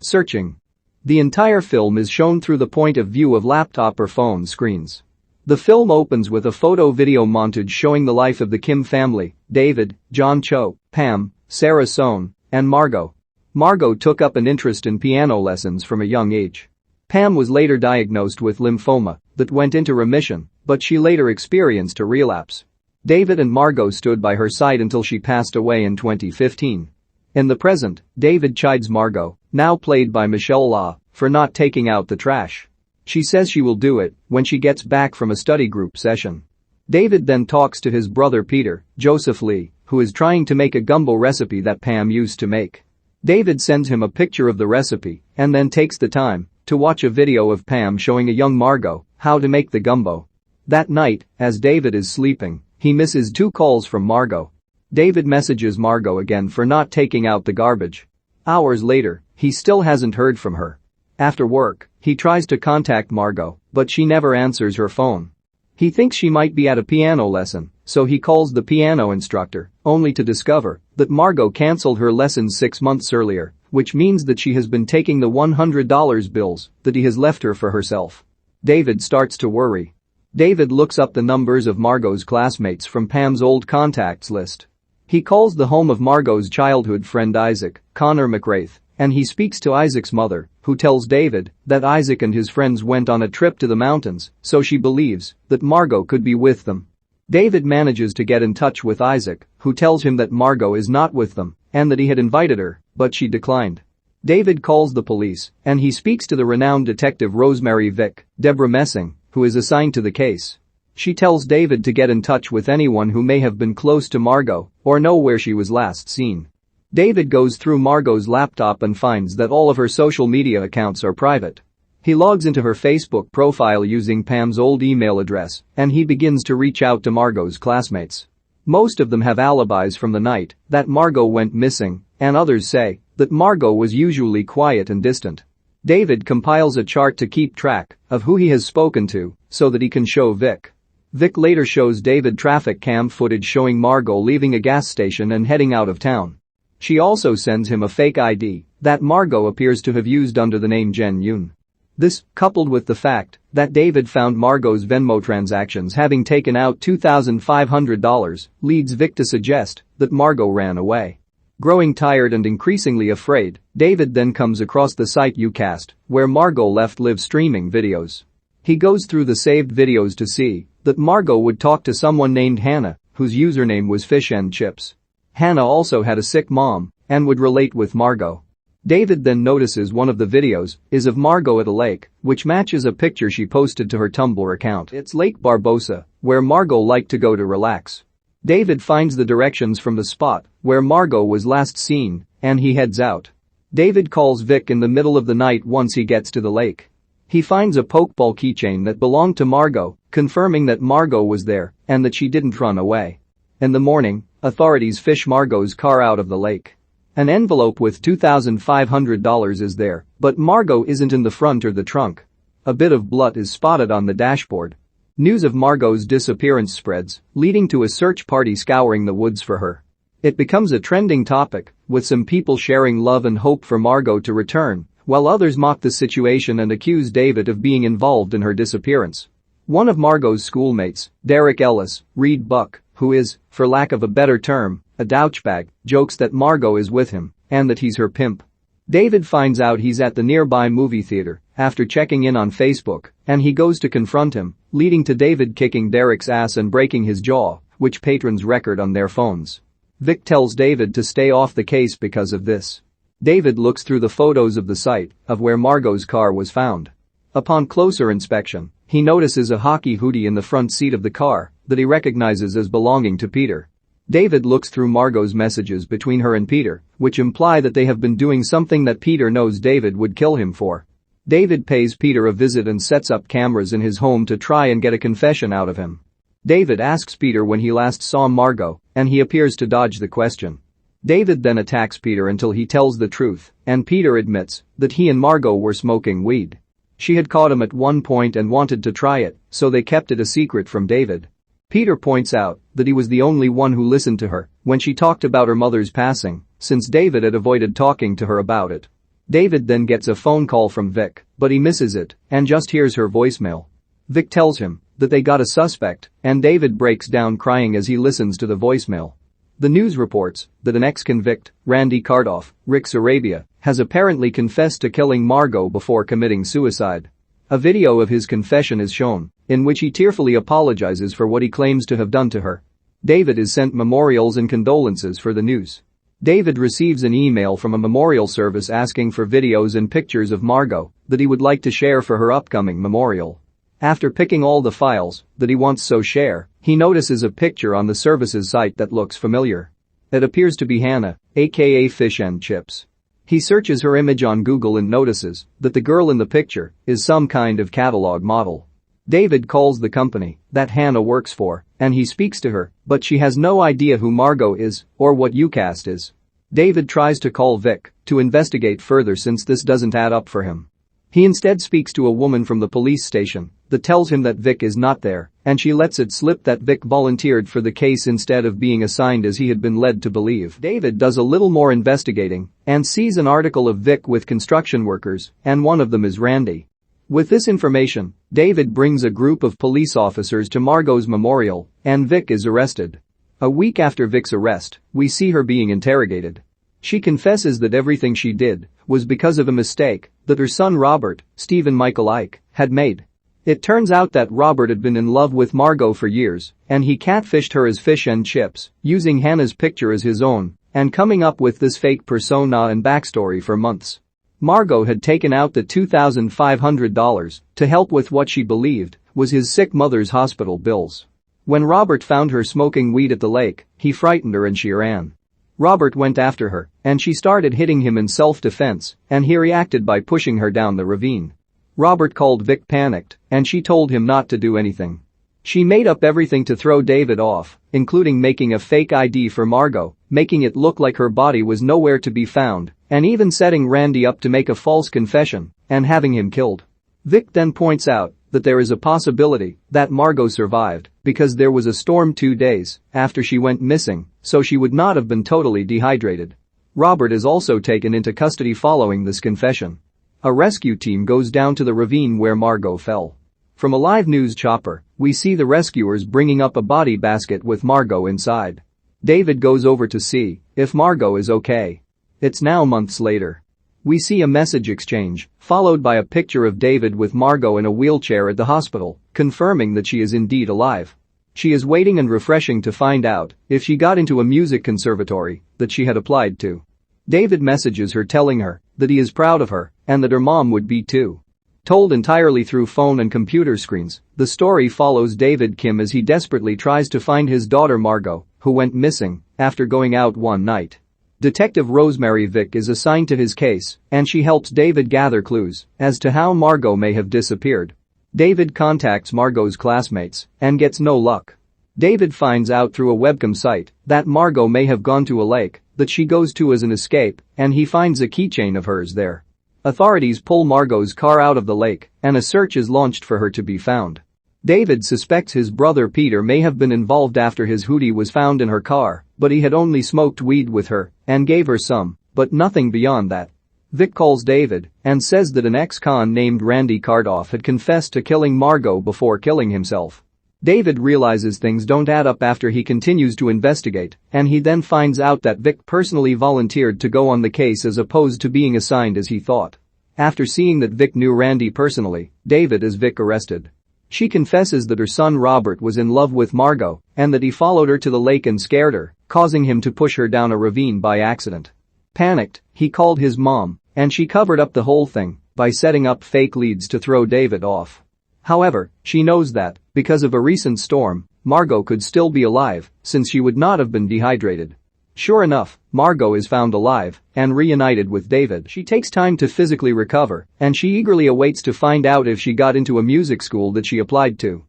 Searching. The entire film is shown through the point of view of laptop or phone screens. The film opens with a photo-video montage showing the life of the Kim family: David, John Cho, Pam, Sara, Sohn, and Margot. Margot took up an interest in piano lessons from a young age. Pam was later diagnosed with lymphoma that went into remission, but she later experienced a relapse. David and Margot stood by her side until she passed away in 2015. In the present, David chides Margot, now played by Michelle Law, for not taking out the trash. She says she will do it when she gets back from a study group session. David then talks to his brother Peter, Joseph Lee, who is trying to make a gumbo recipe that Pam used to make. David sends him a picture of the recipe and then takes the time to watch a video of Pam showing a young Margot how to make the gumbo. That night, as David is sleeping, he misses 2 calls from Margot. David messages Margot again for not taking out the garbage. Hours later, he still hasn't heard from her. After work, he tries to contact Margot, but she never answers her phone. He thinks she might be at a piano lesson, so he calls the piano instructor, only to discover that Margot cancelled her lessons 6 months earlier, which means that she has been taking the $100 bills that he has left her for herself. David starts to worry. David looks up the numbers of Margot's classmates from Pam's old contacts list. He calls the home of Margot's childhood friend Isaac, Connor McRaith, and he speaks to Isaac's mother, who tells David that Isaac and his friends went on a trip to the mountains, so she believes that Margot could be with them. David manages to get in touch with Isaac, who tells him that Margot is not with them and that he had invited her, but she declined. David calls the police and he speaks to the renowned detective Rosemary Vick, Debra Messing, who is assigned to the case. She tells David to get in touch with anyone who may have been close to Margot or know where she was last seen. David goes through Margot's laptop and finds that all of her social media accounts are private. He logs into her Facebook profile using Pam's old email address and he begins to reach out to Margot's classmates. Most of them have alibis from the night that Margot went missing, and others say that Margot was usually quiet and distant. David compiles a chart to keep track of who he has spoken to so that he can show Vic. Vic later shows David traffic cam footage showing Margot leaving a gas station and heading out of town. She also sends him a fake ID that Margot appears to have used under the name Jen Yoon. This, coupled with the fact that David found Margot's Venmo transactions having taken out $2,500, leads Vic to suggest that Margot ran away. Growing tired and increasingly afraid, David then comes across the site Ucast, where Margot left live streaming videos. He goes through the saved videos to see that Margot would talk to someone named Hannah, whose username was Fish and Chips. Hannah also had a sick mom and would relate with Margot. David then notices one of the videos is of Margot at a lake, which matches a picture she posted to her Tumblr account. It's Lake Barbosa, where Margot liked to go to relax. David finds the directions from the spot where Margot was last seen, and he heads out. David calls Vic in the middle of the night once he gets to the lake. He finds a Pokeball keychain that belonged to Margot, confirming that Margot was there and that she didn't run away. In the morning, authorities fish Margot's car out of the lake. An envelope with $2,500 is there, but Margot isn't in the front or the trunk. A bit of blood is spotted on the dashboard. News of Margot's disappearance spreads, leading to a search party scouring the woods for her. It becomes a trending topic, with some people sharing love and hope for Margot to return, while others mock the situation and accuse David of being involved in her disappearance. One of Margot's schoolmates, Derek Ellis, Reed Buck, who is, for lack of a better term, a douchebag, jokes that Margot is with him and that he's her pimp. David finds out he's at the nearby movie theater after checking in on Facebook, and he goes to confront him, leading to David kicking Derek's ass and breaking his jaw, which patrons record on their phones. Vic tells David to stay off the case because of this. David looks through the photos of the site of where Margot's car was found. Upon closer inspection, he notices a hockey hoodie in the front seat of the car that he recognizes as belonging to Peter. David looks through Margot's messages between her and Peter, which imply that they have been doing something that Peter knows David would kill him for. David pays Peter a visit and sets up cameras in his home to try and get a confession out of him. David asks Peter when he last saw Margot, and he appears to dodge the question. David then attacks Peter until he tells the truth, and Peter admits that he and Margot were smoking weed. She had caught him at one point and wanted to try it, so they kept it a secret from David. Peter points out that he was the only one who listened to her when she talked about her mother's passing, since David had avoided talking to her about it. David then gets a phone call from Vic, but he misses it and just hears her voicemail. Vic tells him that they got a suspect, and David breaks down crying as he listens to the voicemail. The news reports that an ex-convict, Randy Cardoff, Rick Sarabia, has apparently confessed to killing Margot before committing suicide. A video of his confession is shown, in which he tearfully apologizes for what he claims to have done to her. David is sent memorials and condolences for the news. David receives an email from a memorial service asking for videos and pictures of Margot that he would like to share for her upcoming memorial. After picking all the files that he wants to share, he notices a picture on the service's site that looks familiar. It appears to be Hannah, aka Fish and Chips. He searches her image on Google and notices that the girl in the picture is some kind of catalog model. David calls the company that Hannah works for, and he speaks to her, but she has no idea who Margot is or what UCAST is. David tries to call Vic to investigate further since this doesn't add up for him. He instead speaks to a woman from the police station that tells him that Vic is not there, and she lets it slip that Vic volunteered for the case instead of being assigned as he had been led to believe. David does a little more investigating and sees an article of Vic with construction workers, and one of them is Randy. With this information, David brings a group of police officers to Margot's memorial, and Vic is arrested. A week after Vic's arrest, we see her being interrogated. She confesses that everything she did was because of a mistake that her son Robert, Stephen Michael Ike, had made. It turns out that Robert had been in love with Margot for years, and he catfished her as Fish and Chips, using Hannah's picture as his own, and coming up with this fake persona and backstory for months. Margot had taken out the $2,500 to help with what she believed was his sick mother's hospital bills. When Robert found her smoking weed at the lake, he frightened her and she ran. Robert went after her, and she started hitting him in self-defense, and he reacted by pushing her down the ravine. Robert called Vic panicked, and she told him not to do anything. She made up everything to throw David off, including making a fake ID for Margot, making it look like her body was nowhere to be found, and even setting Randy up to make a false confession and having him killed. Vic then points out that there is a possibility that Margot survived because there was a storm 2 days after she went missing, so she would not have been totally dehydrated. Robert is also taken into custody following this confession. A rescue team goes down to the ravine where Margot fell. From a live news chopper, we see the rescuers bringing up a body basket with Margot inside. David goes over to see if Margot is okay. It's now months later. We see a message exchange, followed by a picture of David with Margot in a wheelchair at the hospital, confirming that she is indeed alive. She is waiting and refreshing to find out if she got into a music conservatory that she had applied to. David messages her telling her that he is proud of her and that her mom would be too. Told entirely through phone and computer screens, the story follows David Kim as he desperately tries to find his daughter Margot, who went missing after going out one night. Detective Rosemary Vick is assigned to his case, and she helps David gather clues as to how Margot may have disappeared. David contacts Margot's classmates and gets no luck. David finds out through a webcam site that Margot may have gone to a lake that she goes to as an escape, and he finds a keychain of hers there. Authorities pull Margot's car out of the lake, and a search is launched for her to be found. David suspects his brother Peter may have been involved after his hoodie was found in her car, but he had only smoked weed with her and gave her some, but nothing beyond that. Vic calls David and says that an ex-con named Randy Cardoff had confessed to killing Margot before killing himself. David realizes things don't add up after he continues to investigate, and he then finds out that Vic personally volunteered to go on the case as opposed to being assigned as he thought. After seeing that Vic knew Randy personally, David is Vic arrested. She confesses that her son Robert was in love with Margot and that he followed her to the lake and scared her, causing him to push her down a ravine by accident. Panicked, he called his mom, and she covered up the whole thing by setting up fake leads to throw David off. However, she knows that, because of a recent storm, Margot could still be alive since she would not have been dehydrated. Sure enough, Margot is found alive and reunited with David. She takes time to physically recover, and she eagerly awaits to find out if she got into a music school that she applied to.